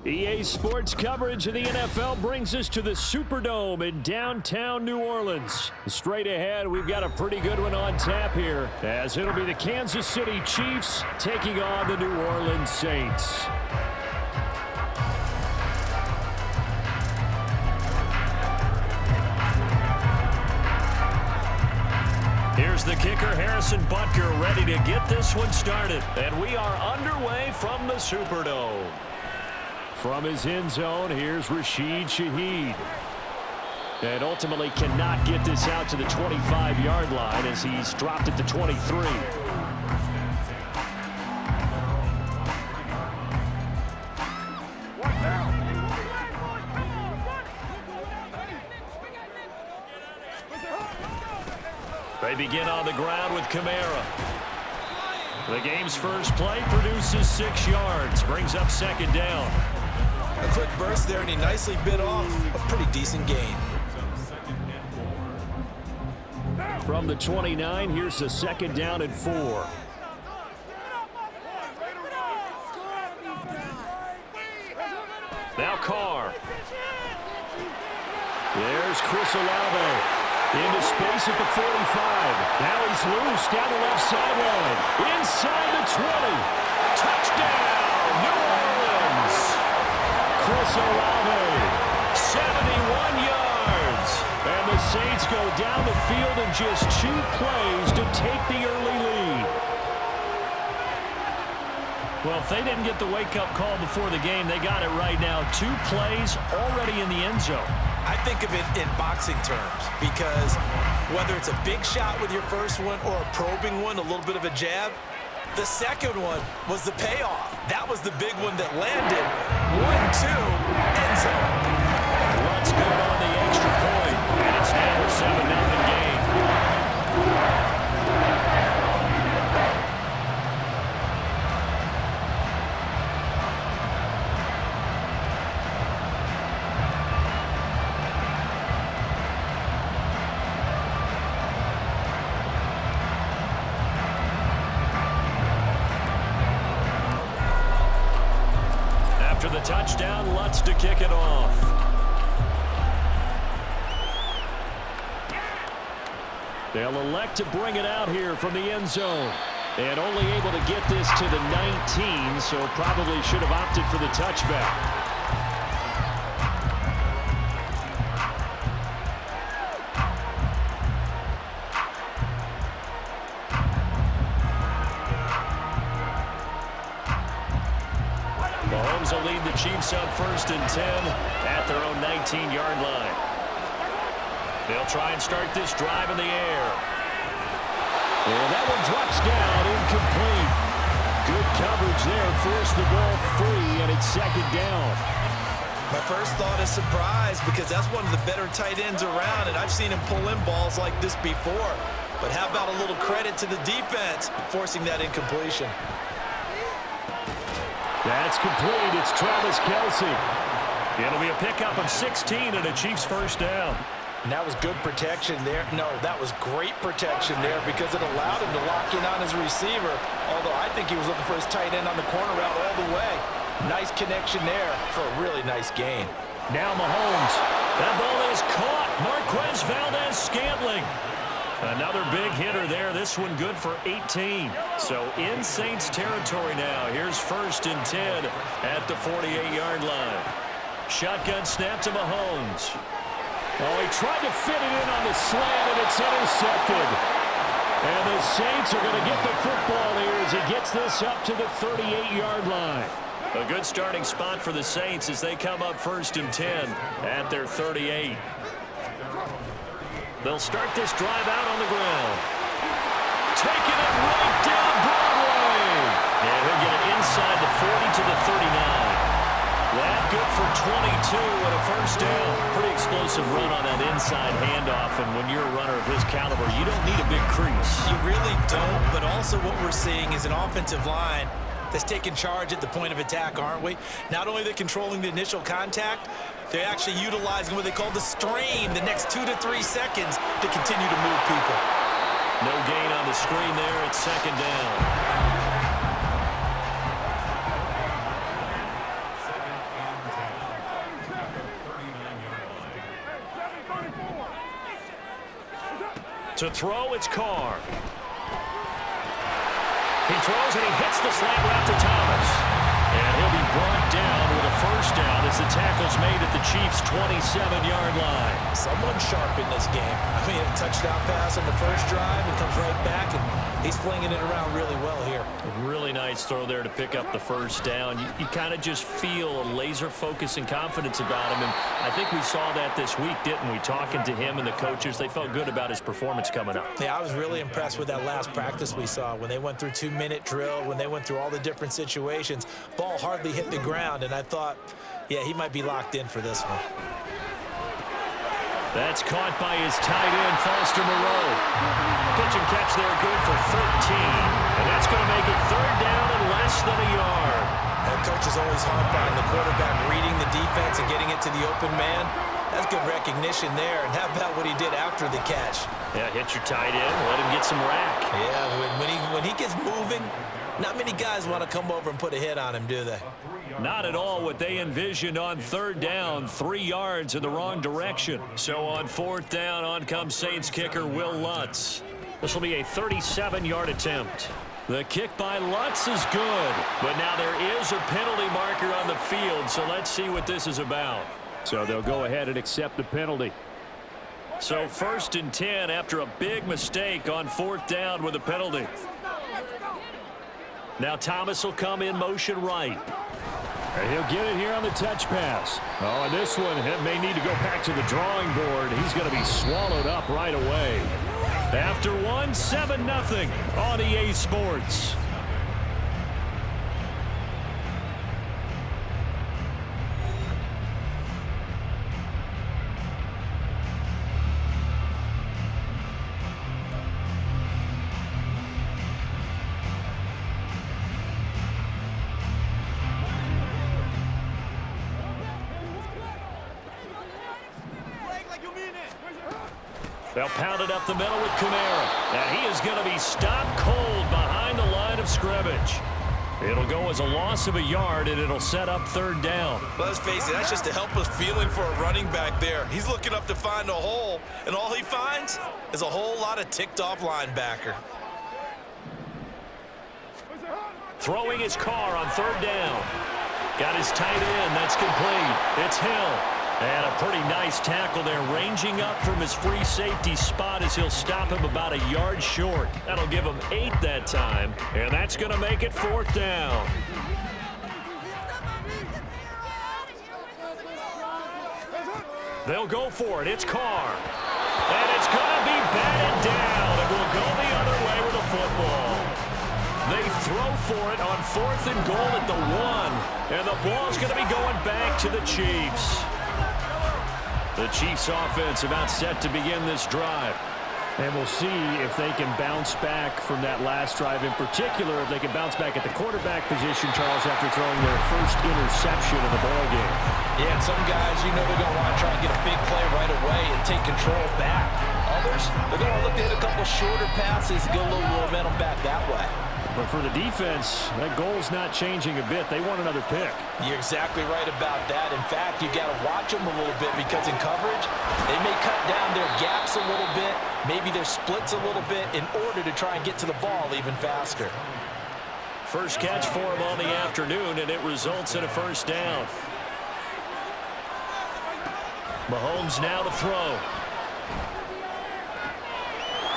EA Sports coverage of the NFL brings us to the Superdome in downtown New Orleans. Straight ahead, we've got a pretty good one on tap here, as it'll be the Kansas City Chiefs taking on the New Orleans Saints. Here's the kicker, Harrison Butker, ready to get this one started. And we are underway from the Superdome. From his end zone, here's Rashid Shaheed. And ultimately cannot get this out to the 25-yard line as he's dropped at the 23. They begin on the ground with Kamara. The game's first play produces 6 yards, brings up second down. A quick burst there, and he nicely bit off a pretty decent gain. From the 29, here's the second down and 4. Now Carr. There's Chris Olave. Into space at the 45. Now he's loose down the left sideline. Inside the 20. Touchdown, New Orleans. Chris Olave, 71 yards. And the Saints go down the field in just 2 plays to take the early lead. Well, if they didn't get the wake-up call before the game, they got it right now. 2 plays already in the end zone. I think of it in boxing terms because whether it's a big shot with your first one or a probing one, a little bit of a jab, the second one was the payoff. That was the big one that landed. 1-2, end zone. Let's go on the extra point, and it's now a 7-0 game. The touchdown, Lutz to kick it off. They'll elect to bring it out here from the end zone. And only able to get this to the 19, so probably should have opted for the touchback. Mahomes will lead the Chiefs up 1st and 10 at their own 19-yard line. They'll try and start this drive in the air. And that one drops down, incomplete. Good coverage there, forced the ball free, and it's second down. My first thought is surprise because that's one of the better tight ends around, and I've seen him pull in balls like this before. But how about a little credit to the defense forcing that incompletion? That's complete. It's Travis Kelce. It'll be a pickup of 16 and a Chiefs first down. And that was good protection there. No, that was great protection there because it allowed him to lock in on his receiver, although I think he was looking for his tight end on the corner route all the way. Nice connection there for a really nice gain. Now Mahomes. That ball is caught. Marquez Valdez-Scantling. Another big hitter there. This one good for 18. So in Saints territory now. Here's 1st and 10 at the 48-yard line. Shotgun snap to Mahomes. Oh, he tried to fit it in on the slant, and it's intercepted. And the Saints are going to get the football here as he gets this up to the 38-yard line. A good starting spot for the Saints as they come up 1st and 10 at their 38. They'll start this drive out on the ground. Taking it right down Broadway. And he'll get it inside the 40 to the 39. That good for 22 and a first down. Pretty explosive run on that inside handoff, and when you're a runner of his caliber, you don't need a big crease. You really don't, but also what we're seeing is an offensive line that's taking charge at the point of attack, aren't we? Not only are they controlling the initial contact, they're actually utilizing what they call the strain, the next 2 to 3 seconds to continue to move people. No gain on the screen there. It's second down. To throw, it's Carr. He throws and he hits the slant route to Thomas. And he'll be brought down with a first down as the tackle's made at the Chiefs' 27-yard line. Someone sharp in this game. I mean, a touchdown pass on the first drive and comes right back, and he's flinging it around really well here. A really nice throw there to pick up the first down. You kind of just feel a laser focus and confidence about him, and I think we saw that this week, didn't we? Talking to him and the coaches, they felt good about his performance coming up. Yeah, I was really impressed with that last practice we saw when they went through 2-minute drill, when they went through all the different situations. Ball hardly hit the ground, and I thought, yeah, he might be locked in for this one. That's caught by his tight end, Foster Moreau. Pitch and catch there, good for 13. And that's going to make it third down and less than a yard. And coach is always harp on the quarterback reading the defense and getting it to the open man. That's good recognition there. And how about what he did after the catch? Yeah, hit your tight end, let him get some rack. Yeah, when he gets moving, not many guys want to come over and put a hit on him, do they? Not at all what they envisioned on third down, 3 yards in the wrong direction. So on fourth down, on comes Saints kicker Will Lutz. This will be a 37-yard attempt. The kick by Lutz is good, but now there is a penalty marker on the field, so let's see what this is about. So they'll go ahead and accept the penalty. So 1st and 10 after a big mistake on fourth down with a penalty. Now Thomas will come in motion right. And he'll get it here on the touch pass. Oh, and this one may need to go back to the drawing board. He's going to be swallowed up right away. After one, 7-0 on EA Sports. They'll pound it up the middle with Kamara. And he is going to be stopped cold behind the line of scrimmage. It'll go as a loss of a yard, and it'll set up third down. Well, let's face it, that's just a helpless feeling for a running back there. He's looking up to find a hole, and all he finds is a whole lot of ticked-off linebacker. Throwing his car on third down. Got his tight end. That's complete. It's Hill. And a pretty nice tackle there, ranging up from his free safety spot as he'll stop him about a yard short. That'll give him 8 that time, and that's going to make it fourth down. They'll go for it. It's Carr. And it's going to be batted down, and will go the other way with the football. They throw for it on 4th and goal at the 1, and the ball's going to be going back to the Chiefs. The Chiefs offense about set to begin this drive. And we'll see if they can bounce back from that last drive. In particular, if they can bounce back at the quarterback position, Charles, after throwing their first interception of the ballgame. Yeah, and some guys, you know, they're going to want to try and get a big play right away and take control back. Others, they're going to look to hit a couple shorter passes, get a little momentum back that way. But for the defense, that goal's not changing a bit. They want another pick. You're exactly right about that. In fact, you got to watch them a little bit because in coverage, they may cut down their gaps a little bit, maybe their splits a little bit in order to try and get to the ball even faster. First catch for him on the afternoon, and it results in a first down. Mahomes now to throw.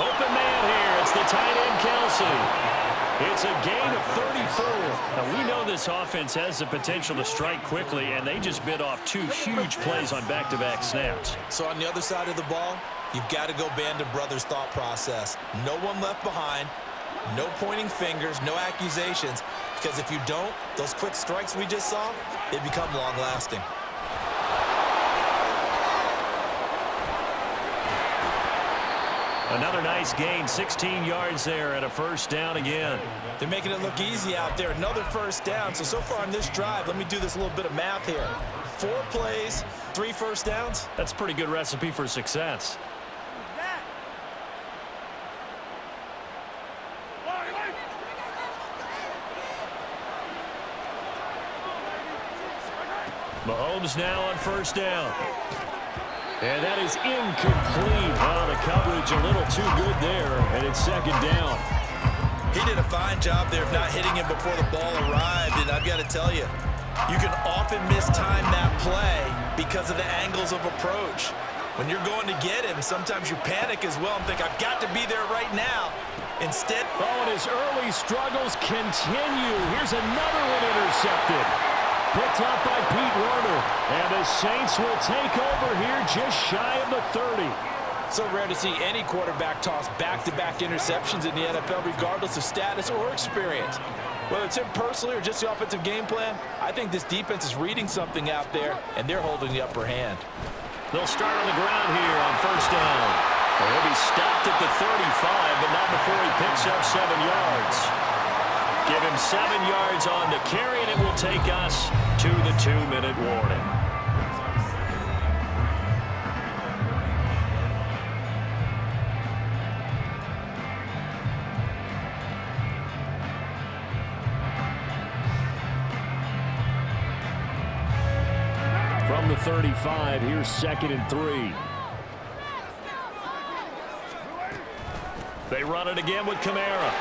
Open man here. It's the tight end, Kelsey. It's a gain of 34. Now, we know this offense has the potential to strike quickly, and they just bit off 2 huge plays on back-to-back snaps. So on the other side of the ball, you've got to go Band of Brothers thought process. No one left behind, no pointing fingers, no accusations, because if you don't, those quick strikes we just saw, they become long-lasting. Another nice gain, 16 yards there, and a first down again. They're making it look easy out there. Another first down. So far on this drive, let me do this little bit of math here. 4 plays, 3 first downs. That's a pretty good recipe for success. Mahomes now on first down. And that is incomplete. Well, the coverage a little too good there, and it's second down. He did a fine job there of not hitting him before the ball arrived, and I've got to tell you, you can often mistime that play because of the angles of approach. When you're going to get him, sometimes you panic as well and think, I've got to be there right now. Instead, and his early struggles continue. Here's another one intercepted. Picked up by Pete Werner. And the Saints will take over here just shy of the 30. So rare to see any quarterback toss back-to-back interceptions in the NFL, regardless of status or experience. Whether it's him personally or just the offensive game plan, I think this defense is reading something out there, and they're holding the upper hand. They'll start on the ground here on first down. He'll be stopped at the 35, but not before he picks up 7 yards. Give him 7 yards on the carry, and it will take us to the 2-minute warning. From the 35, here's 2nd and 3. They run it again with Kamara.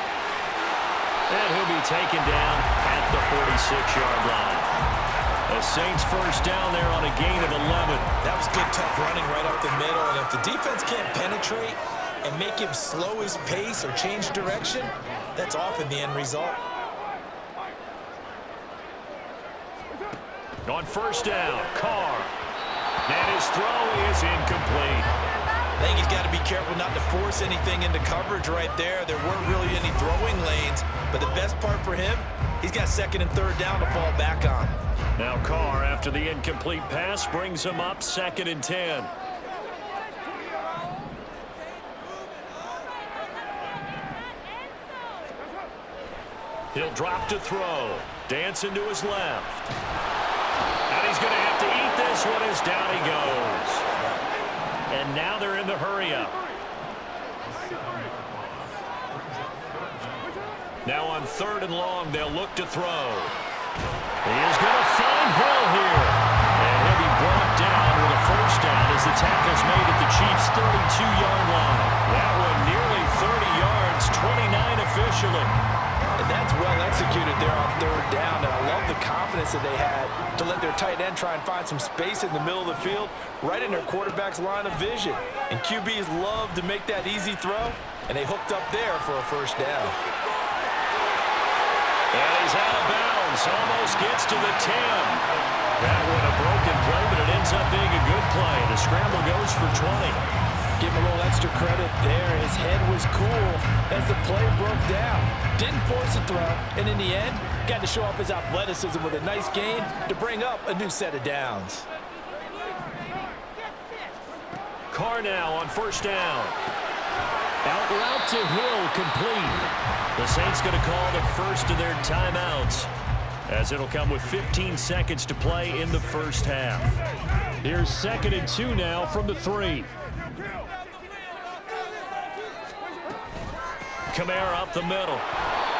And he'll be taken down at the 46-yard line. The Saints first down there on a gain of 11. That was good, tough running right up the middle. And if the defense can't penetrate and make him slow his pace or change direction, that's often the end result. On first down, Carr. And his throw is incomplete. I think he's got to be careful not to force anything into coverage right there. There weren't really any throwing lanes, but the best part for him, he's got 2nd and 3rd down to fall back on. Now Carr, after the incomplete pass, brings him up 2nd and 10. He'll drop to throw. Dancing to his left. And he's going to have to eat this one as down he goes. And now they're in the hurry-up. Now on 3rd and long, they'll look to throw. He is going to find Hill here. And he'll be brought down with a first down as the tackle's made at the Chiefs' 32-yard line. That one nearly 30 yards, 29 officially. And that's well executed there on 3rd down, and I love the confidence that they had to let their tight end try and find some space in the middle of the field, right in their quarterback's line of vision. And QBs love to make that easy throw, and they hooked up there for a first down. And he's out of bounds, almost gets to the 10. That one a broken play, but it ends up being a good play. The scramble goes for 20. Give him a little extra credit there. His head was cool as the play broke down. Didn't force a throw, and in the end, got to show off his athleticism with a nice gain to bring up a new set of downs. Carr now on first down. Out route to Hill, complete. The Saints going to call the first of their timeouts, as it'll come with 15 seconds to play in the first half. Here's 2nd and 2 now from the 3. Kamara up the middle.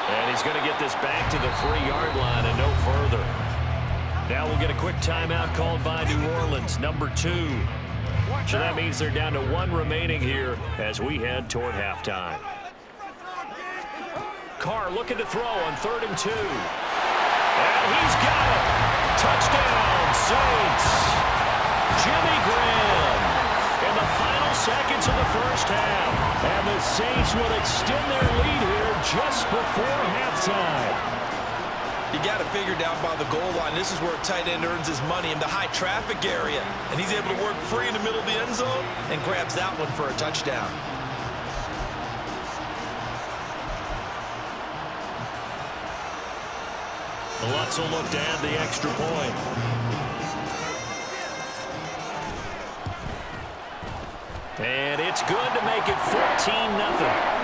And he's going to get this back to the 3-yard line and no further. Now we'll get a quick timeout called by New Orleans, number 2. So that means they're down to 1 remaining here as we head toward halftime. Carr looking to throw on 3rd and 2. And he's got it. Touchdown, Saints. Jimmy Graham in the final seconds of the first half. And the Saints will extend their lead here just before halftime. You got to figure down by the goal line. This is where a tight end earns his money in the high traffic area. And he's able to work free in the middle of the end zone and grabs that one for a touchdown. Lutz will look to add the extra point. And it's good to make it 14-0.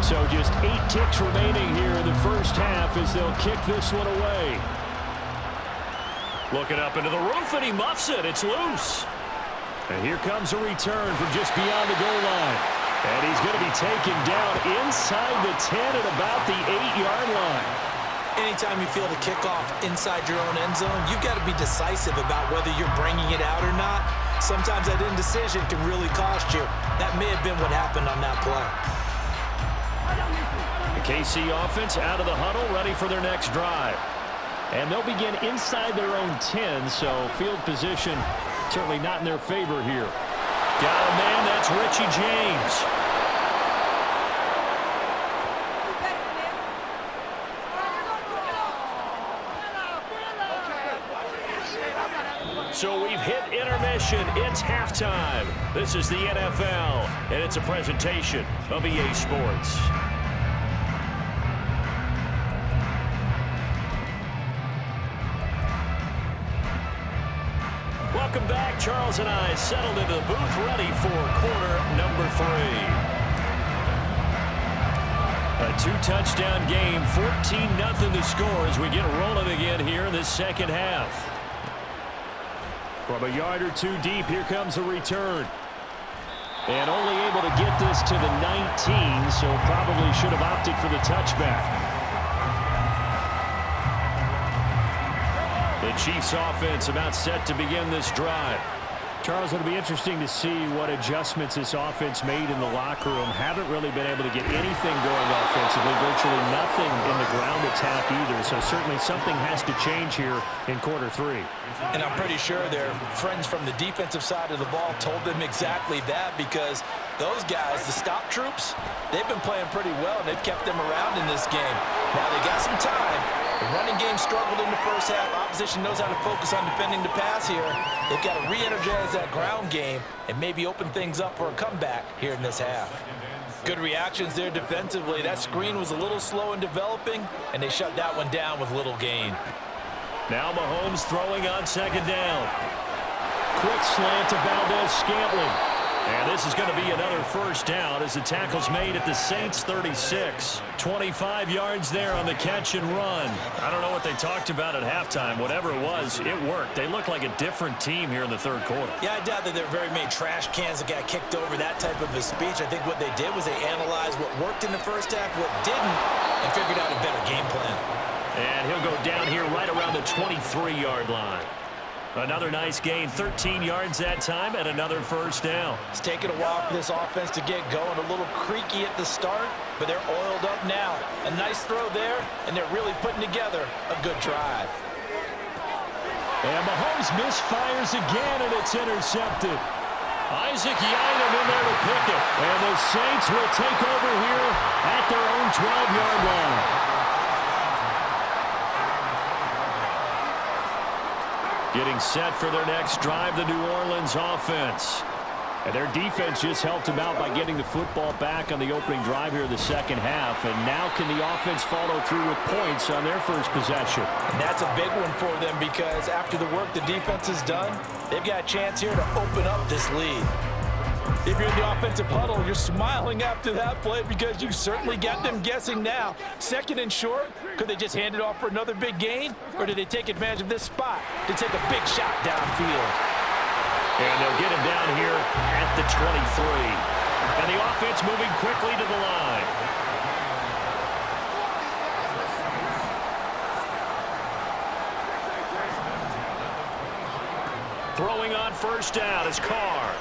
So just 8 ticks remaining here in the first half as they'll kick this one away. Looking up into the roof, and he muffs it. It's loose. And here comes a return from just beyond the goal line. And he's going to be taken down inside the 10 at about the 8-yard line. Anytime you feel the kickoff inside your own end zone, you've got to be decisive about whether you're bringing it out or not. Sometimes that indecision can really cost you. That may have been what happened on that play. The KC offense out of the huddle, ready for their next drive. And they'll begin inside their own 10, so field position certainly not in their favor here. Got a man, that's Richie James. So we've hit intermission. It's halftime. This is the NFL, and it's a presentation of EA Sports. Welcome back. Charles and I settled into the booth, ready for quarter number 3. A 2-touchdown game, 14-0 the score as we get rolling again here in this second half. From a yard or two deep, here comes a return. And only able to get this to the 19, so probably should have opted for the touchback. The Chiefs offense about set to begin this drive. Charles, it'll be interesting to see what adjustments this offense made in the locker room. Haven't really been able to get anything going offensively, virtually nothing in the ground attack either. So certainly something has to change here in quarter 3. And I'm pretty sure their friends from the defensive side of the ball told them exactly that, because those guys, the stop troops, they've been playing pretty well, and they've kept them around in this game. Now they got some time. The running game struggled in the first half. Opposition knows how to focus on defending the pass here. They've got to re-energize that ground game and maybe open things up for a comeback here in this half. Good reactions there defensively. That screen was a little slow in developing, and they shut that one down with little gain. Now Mahomes throwing on second down. Quick slant to Vanniz1511. And this is going to be another first down as the tackle's made at the Saints 36. 25 yards there on the catch and run. I don't know what they talked about at halftime. Whatever it was, it worked. They look like a different team here in the third quarter. Yeah, I doubt that there are very many trash cans that got kicked over, that type of a speech. I think what they did was they analyzed what worked in the first half, what didn't, and figured out a better game plan. And he'll go down here right around the 23-yard line. Another nice gain, 13 yards that time, and another first down. It's taken a while for this offense to get going. A little creaky at the start, but they're oiled up now. A nice throw there, and they're really putting together a good drive. And Mahomes misfires again, and it's intercepted. Isaac Yianum in there to pick it. And the Saints will take over here at their own 12-yard line. Getting set for their next drive, the New Orleans offense. And their defense just helped them out by getting the football back on the opening drive here in the second half. And now can the offense follow through with points on their first possession? And that's a big one for them, because after the work the defense has done, they've got a chance here to open up this lead. If you're in the offensive huddle, you're smiling after that play, because you certainly got them guessing now. Second and short, could they just hand it off for another big gain? Or did they take advantage of this spot to take a big shot downfield? And they'll get him down here at the 23. And the offense moving quickly to the line. Throwing on first down is Carr.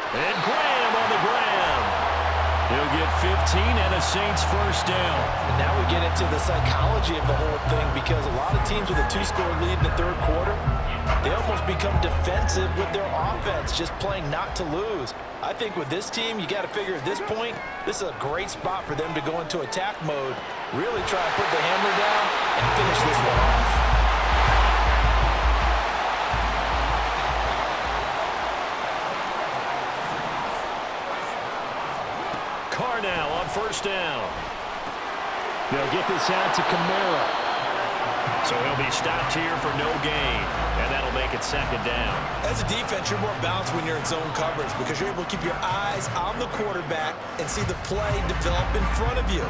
And Graham on the ground. He'll get 15 and a Saints first down. And now we get into the psychology of the whole thing, because a lot of teams with a 2-score lead in the third quarter, they almost become defensive with their offense, just playing not to lose. I think with this team, you got to figure at this point, this is a great spot for them to go into attack mode, really try and put the hammer down and finish this one off. Carr now on first down. They'll get this out to Kamara. So he'll be stopped here for no gain, and that'll make it second down. As a defense, you're more balanced when you're in zone coverage, because you're able to keep your eyes on the quarterback and see the play develop in front of you.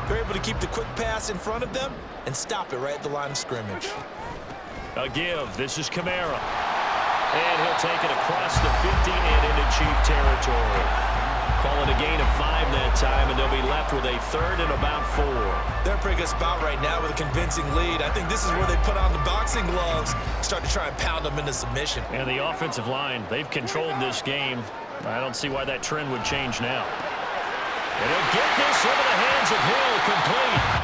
You're able to keep the quick pass in front of them and stop it right at the line of scrimmage. A give. This is Kamara. And he'll take it across the 50 and into Chief territory. Calling a gain of 5 that time, and they'll be left with a 3rd and about 4. They're a pretty good spot right now with a convincing lead. I think this is where they put on the boxing gloves, start to try and pound them into submission. And the offensive line, they've controlled this game. I don't see why that trend would change now. And he'll get this into the hands of Hill, complete.